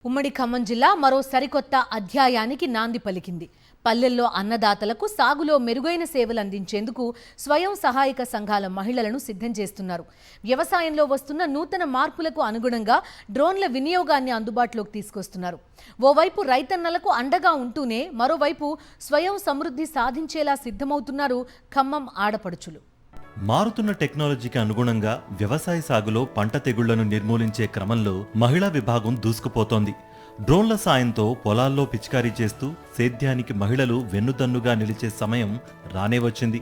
ఉమ్మడి ఖమ్మం జిల్లా మరో సరికొత్త అధ్యాయానికి నాంది పలికింది. పల్లెల్లో అన్నదాతలకు సాగులో మెరుగైన సేవలు అందించేందుకు స్వయం సహాయక సంఘాల మహిళలను సిద్ధం చేస్తున్నారు. వ్యవసాయంలో వస్తున్న నూతన మార్పులకు అనుగుణంగా డ్రోన్ల వినియోగాన్ని అందుబాటులోకి తీసుకొస్తున్నారు. ఓవైపు రైతన్నలకు అండగా ఉంటూనే మరోవైపు స్వయం సమృద్ధి సాధించేలా సిద్ధమవుతున్నారు ఖమ్మం ఆడపడుచులు. మారుతున్న టెక్నాలజీకి అనుగుణంగా వ్యవసాయ సాగులో పంట తెగుళ్లను నిర్మూలించే క్రమంలో మహిళా విభాగం దూసుకుపోతోంది. డ్రోన్ల సాయంతో పొలాల్లో పిచికారీ చేస్తూ సేద్యానికి మహిళలు వెన్నుదన్నుగా నిలిచే సమయం రానే వచ్చింది.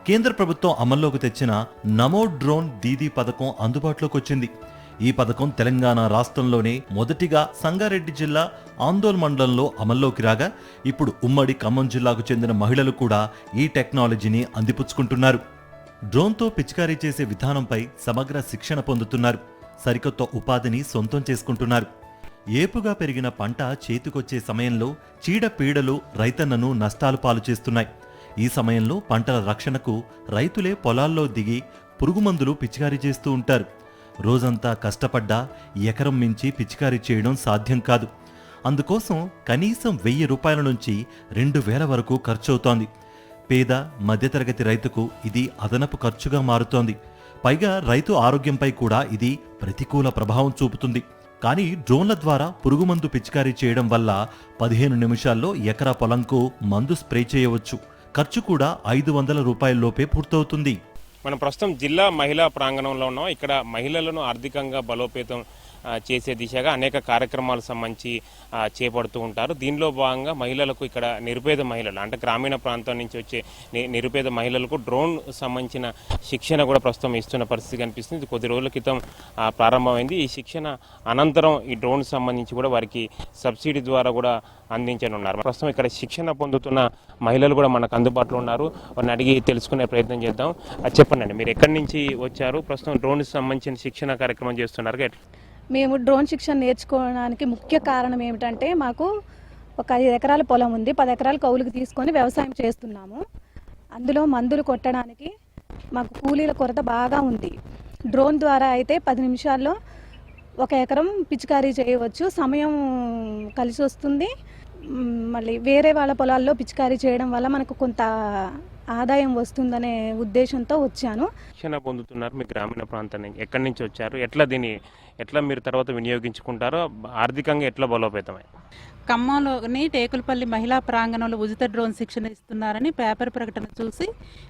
కేంద్ర ప్రభుత్వం అమల్లోకి తెచ్చిన నమో డ్రోన్ దీదీ పథకం అందుబాటులోకి వచ్చింది. ఈ పథకం తెలంగాణ రాష్ట్రంలోనే మొదటిగా సంగారెడ్డి జిల్లా ఆందోళ్ మండలంలో అమల్లోకి రాగా ఇప్పుడు ఉమ్మడి ఖమ్మం జిల్లాకు చెందిన మహిళలు కూడా ఈ టెక్నాలజీని అందిపుచ్చుకుంటున్నారు. డ్రోన్తో పిచికారీ చేసే విధానంపై సమగ్ర శిక్షణ పొందుతున్నారు. సరికొత్త ఉపాధిని సొంతం చేసుకుంటున్నారు. ఏపుగా పెరిగిన పంట చేతికొచ్చే సమయంలో చీడపీడలు రైతన్నను నష్టాలు పాలు చేస్తున్నాయి. ఈ సమయంలో పంటల రక్షణకు రైతులే పొలాల్లో దిగి పురుగుమందులు పిచికారీ చేస్తూ ఉంటారు. రోజంతా కష్టపడ్డా ఎకరం మించి పిచికారీ చేయడం సాధ్యం కాదు. అందుకోసం కనీసం 1000 రూపాయల నుంచి 2000 వరకు ఖర్చవుతోంది. పేద మధ్యతరగతి రైతుకు ఇది అదనపు ఖర్చుగా మారుతోంది. పైగా రైతు ఆరోగ్యంపై కూడా ఇది ప్రతికూల ప్రభావం చూపుతుంది. కానీ డ్రోన్ల ద్వారా పురుగుమందు పిచికారీ చేయడం వల్ల 15 నిమిషాల్లో ఎకరా పొలంకు మందు స్ప్రే చేయవచ్చు. ఖర్చు కూడా 500 రూపాయల్లోపే పూర్తవుతుంది. మనం ప్రస్తుతం జిల్లా మహిళా ప్రాంగణంలో ఉన్నాం. ఇక్కడ మహిళలను ఆర్థికంగా బలోపేతం చేసే దిశగా అనేక కార్యక్రమాలు సంబంధించి చేపడుతూ ఉంటారు. దీనిలో భాగంగా మహిళలకు ఇక్కడ నిరుపేద మహిళలు అంటే గ్రామీణ ప్రాంతం నుంచి వచ్చే నిరుపేద మహిళలకు డ్రోన్ సంబంధించిన శిక్షణ కూడా ప్రస్తుతం ఇస్తున్న పరిస్థితి కనిపిస్తుంది. ఇది కొద్ది రోజుల క్రితం ప్రారంభమైంది. ఈ శిక్షణ అనంతరం ఈ డ్రోన్ సంబంధించి కూడా వారికి సబ్సిడీ ద్వారా కూడా అందించనున్నారు. ప్రస్తుతం ఇక్కడ శిక్షణ పొందుతున్న మహిళలు కూడా మనకు అందుబాటులో ఉన్నారు. వారిని అడిగి తెలుసుకునే ప్రయత్నం చేద్దాం. చెప్పండి, మీరు ఎక్కడి నుంచి వచ్చారు? ప్రస్తుతం డ్రోన్ సంబంధించిన శిక్షణ కార్యక్రమం చేస్తున్నారు. మేము డ్రోన్ శిక్షణ నేర్చుకోవడానికి ముఖ్య కారణం ఏమిటంటే మాకు ఒక 5 ఎకరాల పొలం ఉంది. 10 ఎకరాలు కౌలుకు తీసుకొని వ్యవసాయం చేస్తున్నాము. అందులో మందులు కొట్టడానికి మాకు కూలీల కొరత బాగా ఉంది. డ్రోన్ ద్వారా అయితే 10 నిమిషాల్లో 1 ఎకరం పిచికారీ చేయవచ్చు. సమయం కలిసి వస్తుంది. మళ్ళీ వేరే వాళ్ళ పొలాల్లో పిచికారీ చేయడం వల్ల మనకు కొంత ఆదాయం వస్తుందనే ఉద్దేశంతో వచ్చాను. శిక్షణ పొందుతున్నారు. మీ గ్రామీణ ప్రాంతం నుంచి ఎక్కడి నుంచి వచ్చారు? ఎట్లా మీరు తర్వాత వినియోగించుకుంటారో, ఆర్థికంగా ఎట్లా బలోపేతమై? ఖమ్మంలోని టేకులపల్లి మహిళా ప్రాంగణంలో ఉచిత డ్రోన్ శిక్షణ ఇస్తున్నారని పేపర్ ప్రకటన చూసి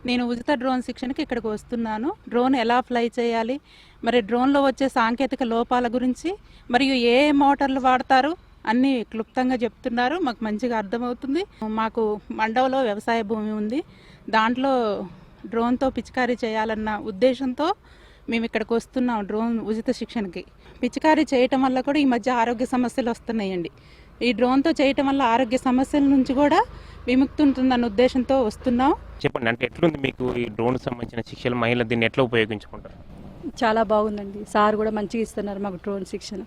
నేను ఉచిత డ్రోన్ శిక్షణకి ఇక్కడికి వస్తున్నాను. డ్రోన్ ఎలా ఫ్లై చేయాలి, మరి డ్రోన్లో వచ్చే సాంకేతిక లోపాల గురించి, మరియు ఏ మోటార్లు వాడతారు అన్నీ క్లుప్తంగా చెప్తున్నారు. మాకు మంచిగా అర్థమవుతుంది. మాకు మండవలో వ్యవసాయ భూమి ఉంది. దాంట్లో డ్రోన్తో పిచికారీ చేయాలన్న ఉద్దేశంతో మేము ఇక్కడికి వస్తున్నాం. డ్రోన్ ఉచిత శిక్షణకి పిచికారీ చేయటం వల్ల కూడా ఈ మధ్య ఆరోగ్య సమస్యలు వస్తున్నాయండి. ఈ డ్రోన్తో చేయటం వల్ల ఆరోగ్య సమస్యల నుంచి కూడా విముక్తి ఉంటుందన్న ఉద్దేశంతో వస్తున్నాం. చెప్పండి, అంటే ఎట్లుంది మీకు ఈ డ్రోన్ సంబంధించిన శిక్షణ? మహిళలు దీన్ని ఎట్లా ఉపయోగించుకుంటారు? చాలా బాగుందండి. సార్ కూడా మంచిగా ఇస్తున్నారు మాకు డ్రోన్ శిక్షణ.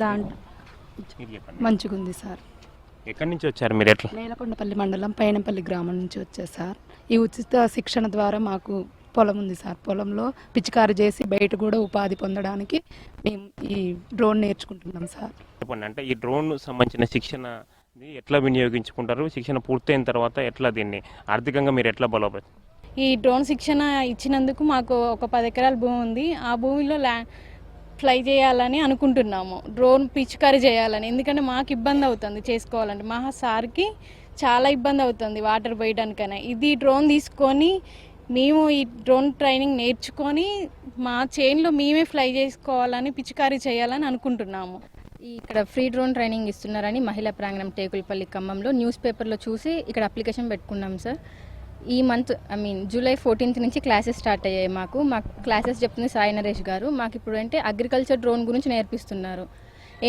దాంట్లో మంచిగా ఉంది సార్. ఎక్కడి నుంచి వచ్చారు మీరు? ఎట్లా? నేలకొండపల్లి మండలం పైనంపల్లి గ్రామం నుంచి వచ్చారు సార్. ఈ ఉచిత శిక్షణ ద్వారా మాకు పొలం ఉంది సార్. పొలంలో పిచికారీ చేసి బయట కూడా ఉపాధి పొందడానికి మేము ఈ డ్రోన్ నేర్చుకుంటున్నాం సార్. చెప్పండి, అంటే ఈ డ్రోన్ సంబంధించిన శిక్షణ ఎట్లా వినియోగించుకుంటారు? శిక్షణ పూర్తయిన తర్వాత ఎట్లా దీన్ని ఆర్థికంగా మీరు ఎట్లా బలోపేతం? ఈ డ్రోన్ శిక్షణ ఇచ్చినందుకు మాకు ఒక 10 ఎకరాల భూమి ఉంది. ఆ భూమిలో ఫ్లై చేయాలని అనుకుంటున్నాము. డ్రోన్ పిచికారీ చేయాలని. ఎందుకంటే మాకు ఇబ్బంది అవుతుంది చేసుకోవాలంటే. మా సార్కి చాలా ఇబ్బంది అవుతుంది వాటర్ పోయడానికైనా. ఇది డ్రోన్ తీసుకొని మేము ఈ డ్రోన్ ట్రైనింగ్ నేర్చుకొని మా చేన్లో మేమే ఫ్లై చేసుకోవాలని, పిచికారీ చేయాలని అనుకుంటున్నాము. ఇక్కడ ఫ్రీ డ్రోన్ ట్రైనింగ్ ఇస్తున్నారని మహిళా ప్రాంగణం టేకులపల్లి ఖమ్మంలో న్యూస్ పేపర్లో చూసి ఇక్కడ అప్లికేషన్ పెట్టుకున్నాం సార్. ఈ మంత్ జూలై 14th నుంచి క్లాసెస్ స్టార్ట్ అయ్యాయి. మాకు క్లాసెస్ చెప్తుంది సాయి నరేష్ గారు. మాకు ఇప్పుడు అంటే అగ్రికల్చర్ డ్రోన్ గురించి నేర్పిస్తున్నారు.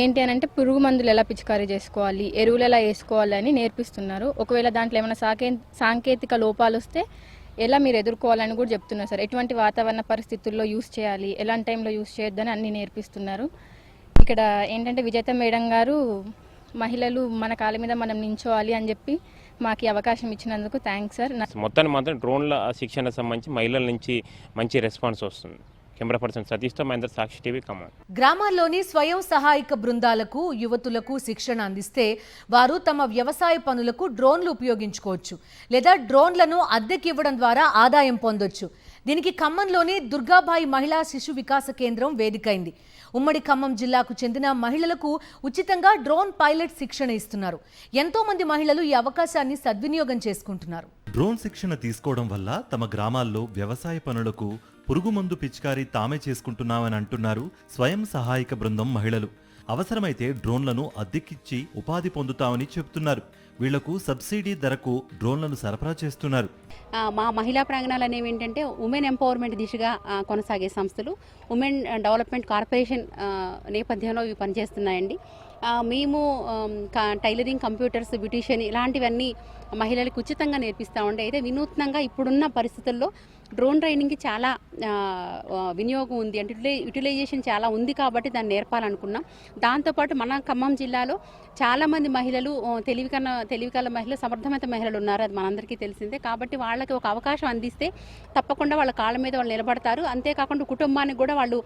ఏంటి అని అంటే పురుగు మందులు ఎలా పిచికారీ చేసుకోవాలి, ఎరువులు ఎలా వేసుకోవాలి అని నేర్పిస్తున్నారు. ఒకవేళ దాంట్లో ఏమైనా సాంకేతిక లోపాలు వస్తే ఎలా మీరు ఎదుర్కోవాలని కూడా చెప్తున్నారు సార్. ఎటువంటి వాతావరణ పరిస్థితుల్లో యూస్ చేయాలి, ఎలాంటి టైంలో యూస్ చేయొద్దని అన్నీ నేర్పిస్తున్నారు. ఇక్కడ ఏంటంటే విజేత మేడం గారు మహిళలు మన కాళ్ళ మీద మనం నించోవాలి అని చెప్పి మాకు ఈ అవకాశం ఇచ్చినందుకు థ్యాంక్స్ సార్. మొత్తాన్ని మాత్రం డ్రోన్ల శిక్షణ సంబంధించి మహిళల నుంచి మంచి రెస్పాన్స్ వస్తుంది. కెమెరా పర్సన్ సతీష్తో మహేందర్, సాక్షి టీవీ, ఖమ్మం. గ్రామాల్లోని స్వయం సహాయక బృందాలకు యువతులకు శిక్షణ అందిస్తే వారు తమ వ్యవసాయ పనులకు డ్రోన్లు ఉపయోగించుకోవచ్చు లేదా డ్రోన్లను అద్దెకి ఇవ్వడం ద్వారా ఆదాయం పొందొచ్చు. దీనికి ఖమ్మంలోని దుర్గాబాయి మహిళా శిశు వికాస కేంద్రం వేదికైంది. ఉమ్మడి ఖమ్మం జిల్లాకు చెందిన మహిళలకు ఉచితంగా డ్రోన్ పైలట్ శిక్షణ ఇస్తున్నారు. ఎంతో మంది మహిళలు ఈ అవకాశాన్ని సద్వినియోగం చేసుకుంటున్నారు. డ్రోన్ శిక్షణ తీసుకోవడం వల్ల తమ గ్రామాల్లో వ్యవసాయ పనులకు పురుగుమందు పిచికారీ తామే చేసుకుంటున్నామని అంటున్నారు స్వయం సహాయక బృందం మహిళలు. అవసరమైతే డ్రోన్లను అద్దెకిచ్చి ఉపాధి పొందుతామని చెబుతున్నారు. వీళ్లకు సబ్సిడీ ధరకు డ్రోన్లను సరఫరా చేస్తున్నారు. మా మహిళా ప్రాంగణాలు అనేవి ఏంటంటే ఉమెన్ ఎంపవర్మెంట్ దిశగా కొనసాగే సంస్థలు, ఉమెన్ డెవలప్మెంట్ కార్పొరేషన్ నేపథ్యంలో ఇవి పనిచేస్తున్నాయండి. మేము టైలరింగ్, కంప్యూటర్స్, బ్యూటీషియన్ ఇలాంటివన్నీ మహిళలకు ఉచితంగా నేర్పిస్తామండి. అయితే వినూత్నంగా ఇప్పుడున్న పరిస్థితుల్లో డ్రోన్ ట్రైనింగ్కి చాలా వినియోగం ఉంది, అంటే యూటిలైజేషన్ చాలా ఉంది కాబట్టి దాన్ని నేర్పాలనుకున్నాం. దాంతోపాటు మన ఖమ్మం జిల్లాలో చాలామంది మహిళలు తెలివికల మహిళలు, సమర్థవంత మహిళలు ఉన్నారు, అది మనందరికీ తెలిసిందే. కాబట్టి వాళ్ళకి ఒక అవకాశం అందిస్తే తప్పకుండా వాళ్ళ కాళ్ళ మీద వాళ్ళు నిలబడతారు. అంతేకాకుండా కుటుంబానికి కూడా వాళ్ళు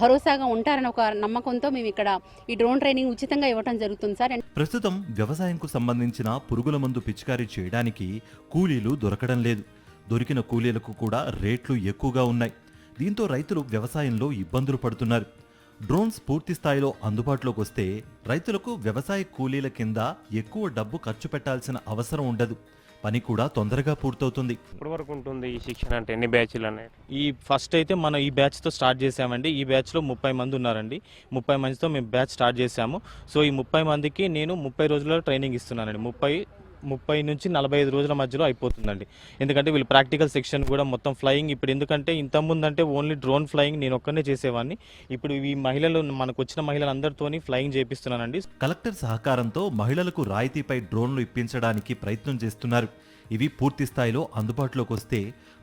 భరోసాగా ఉంటారని ఒక నమ్మకంతో మేము ఇక్కడ ఈ డ్రోన్ ట్రైనింగ్ ఉచితంగా ఇవ్వడం జరుగుతుంది సార్. ప్రస్తుతం వ్యవసాయంకు సంబంధించిన పురుగుల మందు పిచికారీ చేయడానికి కూలీలు దొరకడం లేదు. దొరికిన కూలీలకు కూడా రేట్లు ఎక్కువగా ఉన్నాయి. దీంతో రైతులు వ్యవసాయంలో ఇబ్బందులు పడుతున్నారు. డ్రోన్స్ పూర్తి స్థాయిలో అందుబాటులోకి వస్తే రైతులకు వ్యవసాయ కూలీల కింద ఎక్కువ డబ్బు ఖర్చు పెట్టాల్సిన అవసరం ఉండదు. పని కూడా తొందరగా పూర్తవుతుంది. ఇప్పటి వరకు ఉంటుంది ఈ శిక్షణ, అంటే ఎన్ని బ్యాచ్లు అనేది? ఈ ఫస్ట్ అయితే మనం ఈ బ్యాచ్తో స్టార్ట్ చేసామండి. ఈ బ్యాచ్లో 30 మంది ఉన్నారండి. 30 మందితో మేము బ్యాచ్ స్టార్ట్ చేసాము. సో ఈ 30 మందికి నేను 30 రోజుల ట్రైనింగ్ ఇస్తున్నానండి. 30 నుంచి 45 రోజుల మధ్యలో అయిపోతుందండి. ఎందుకంటే వీళ్ళు ప్రాక్టికల్ సెక్షన్ కూడా మొత్తం ఫ్లయింగ్, ఇప్పుడు ఎందుకంటే ఇంతకుముందు అంటే ఓన్లీ డ్రోన్ ఫ్లయింగ్ నేను ఒక్కనే చేసేవాడిని. ఇప్పుడు ఈ మహిళలు, మనకు వచ్చిన మహిళలందరితోని ఫ్లయింగ్ చేపిస్తున్నానండి. కలెక్టర్ సహకారంతో మహిళలకు రాయితీపై డ్రోన్లు ఇప్పించడానికి ప్రయత్నం చేస్తున్నారు. ఇవి పూర్తి స్థాయిలో అందుబాటులోకి వస్తే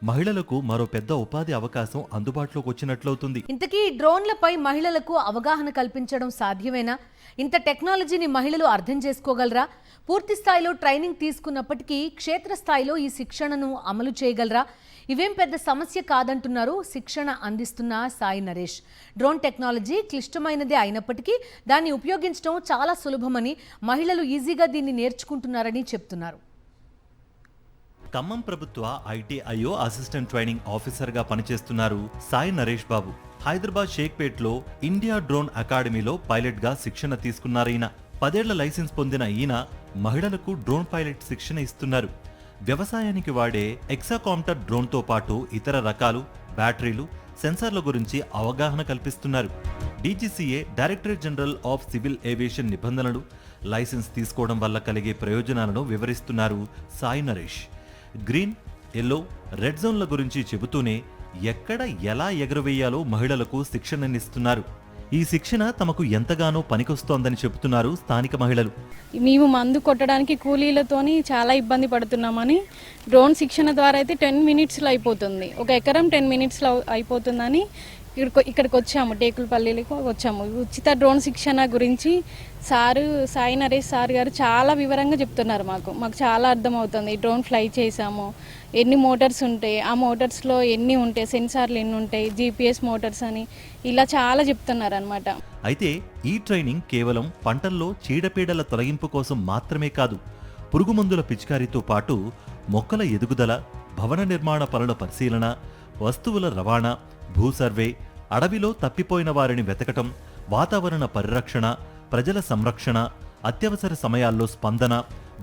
మహిళలకు మరో పెద్ద ఉపాధి అవకాశం అందుబాటులోకి వచ్చినట్లవుతుంది. ఇంతకీ డ్రోన్లపై మహిళలకు అవగాహన కల్పించడం సాధ్యమేనా? ఇంత టెక్నాలజీని మహిళలు అర్థం చేసుకోగలరా? పూర్తి స్థాయిలో ట్రైనింగ్ తీసుకున్నప్పటికీ క్షేత్రస్థాయిలో ఈ శిక్షణను అమలు చేయగలరా? ఇవేం పెద్ద సమస్య కాదంటున్నారు శిక్షణ అందిస్తున్న సాయి నరేష్. డ్రోన్ టెక్నాలజీ క్లిష్టమైనదే అయినప్పటికీ దాన్ని ఉపయోగించడం చాలా సులభమని, మహిళలు ఈజీగా దీన్ని నేర్చుకుంటున్నారని చెప్తున్నారు. ఖమ్మం ప్రభుత్వ ఐటీఐఓ అసిస్టెంట్ ట్రైనింగ్ ఆఫీసర్గా పనిచేస్తున్నారు సాయి నరేష్ బాబు. హైదరాబాద్ షేక్పేట్లో ఇండియా డ్రోన్ అకాడమీలో పైలట్గా శిక్షణ తీసుకున్నారీయన. 10 ఏళ్ల లైసెన్స్ పొందిన ఈయన మహిళలకు డ్రోన్ పైలట్ శిక్షణ ఇస్తున్నారు. వ్యవసాయానికి వాడే ఎక్సాకాప్టర్ డ్రోన్తో పాటు ఇతర రకాలు, బ్యాటరీలు, సెన్సార్ల గురించి అవగాహన కల్పిస్తున్నారు. DGCA directorate general of civil aviation నిబంధనలు, లైసెన్స్ తీసుకోవడం వల్ల కలిగే ప్రయోజనాలను వివరిస్తున్నారు Sai Naresh. Green, yellow, red జోన్ల గురించి చెబుతూనే ఎక్కడ ఎలా ఎగరవేయాలో మహిళలకు శిక్షణనిస్తున్నారు. ఈ శిక్షణ తమకు ఎంతగానో పనికొస్తోందని చెబుతున్నారు స్థానిక మహిళలు. మేము మందు కొట్టడానికి కూలీలతోని చాలా ఇబ్బంది పడుతున్నామని డ్రోన్ శిక్షణ ద్వారా అయితే 10 మినిట్స్లో అయిపోతుంది. ఒక ఎకరం 10 మినిట్స్లో అయిపోతుందని ఇక్కడికి వచ్చాము, టేకులపల్లికి వచ్చాము. ఉచిత డ్రోన్ శిక్షణ గురించి సాయి నరేష్ సార్ గారు చాలా వివరంగా చెప్తున్నారు. మాకు చాలా అర్థమవుతుంది. డ్రోన్ ఫ్లై చేసాము, ఎన్ని మోటార్స్ ఉంటాయి, ఆ మోటార్స్లో ఎన్ని ఉంటాయి, సెన్సార్లు ఎన్ని ఉంటాయి, జీపీఎస్ మోటార్స్ అని ఇలా చాలా చెప్తున్నారు అనమాట. అయితే ఈ ట్రైనింగ్ కేవలం పంటల్లో చీడపీడల తొలగింపు కోసం మాత్రమే కాదు, పురుగుమందుల పిచికారీతో పాటు మొక్కల ఎదుగుదల, భవన నిర్మాణ పనుల పరిశీలన, వస్తువుల రవాణా, భూ సర్వే, అడవిలో తప్పిపోయిన వారిని వెతకటం, వాతావరణ పరిరక్షణ, ప్రజల సంరక్షణ, అత్యవసర సమయాల్లో స్పందన,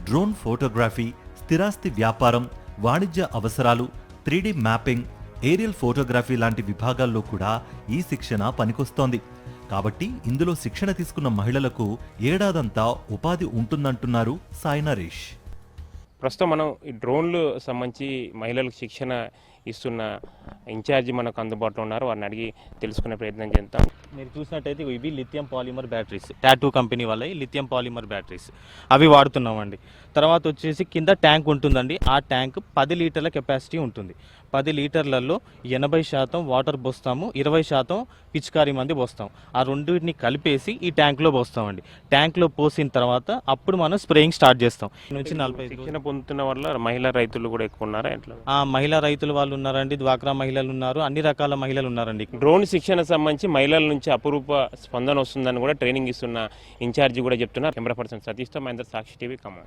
డ్రోన్ ఫోటోగ్రఫీ, స్థిరాస్తి వ్యాపారం, వాణిజ్య అవసరాలు, 3D మ్యాపింగ్, ఏరియల్ ఫోటోగ్రఫీ లాంటి విభాగాల్లో కూడా ఈ శిక్షణ పనికొస్తోంది. కాబట్టి ఇందులో శిక్షణ తీసుకున్న మహిళలకు ఏడాదంతా ఉపాధి ఉంటుందంటున్నారు సాయి నరేష్. ప్రస్తుతం మనం ఈ డ్రోన్లు సంబంధించి మహిళలకు శిక్షణ ఇస్తున్న ఇన్ఛార్జి మనకు అందుబాటులో ఉన్నారు. వారిని అడిగి తెలుసుకునే ప్రయత్నం చేద్దాం. మీరు చూసినట్టయితే ఇవి lithium polymer batteries, tattoo company వాళ్ళ లిథియం పాలిమర్ బ్యాటరీస్ అవి వాడుతున్నామండి. తర్వాత వచ్చేసి కింద ట్యాంక్ ఉంటుందండి. ఆ ట్యాంక్ 10 లీటర్ల కెపాసిటీ ఉంటుంది. 10 లీటర్లలో 80% వాటర్ పోస్తాము, 20% పిచికారీ మంది పోస్తాం. ఆ రెండింటిని కలిపేసి ఈ ట్యాంక్లో పోస్తామండి. ట్యాంక్లో పోసిన తర్వాత అప్పుడు మనం స్ప్రేయింగ్ స్టార్ట్ చేస్తాం. నుంచి 45 శిక్షణ పొందుతున్న వల్ల మహిళా రైతులు కూడా ఎక్కువ ఉన్నారా ఎట్లా? మహిళా రైతులు వాళ్ళు ఉన్నారండి, డ్వాక్రా మహిళలు ఉన్నారు, అన్ని రకాల మహిళలు ఉన్నారండి. డ్రోన్ శిక్షణ సంబంధించి మహిళల నుంచి అపురూప స్పందన వస్తుందని కూడా ట్రైనింగ్ ఇస్తున్న ఇన్ఛార్జి కూడా చెప్తున్నారు. కెమెరా పర్సన్ సతీష్తో మహేందర్, సాక్షి టీవీ, ఖమ్మం.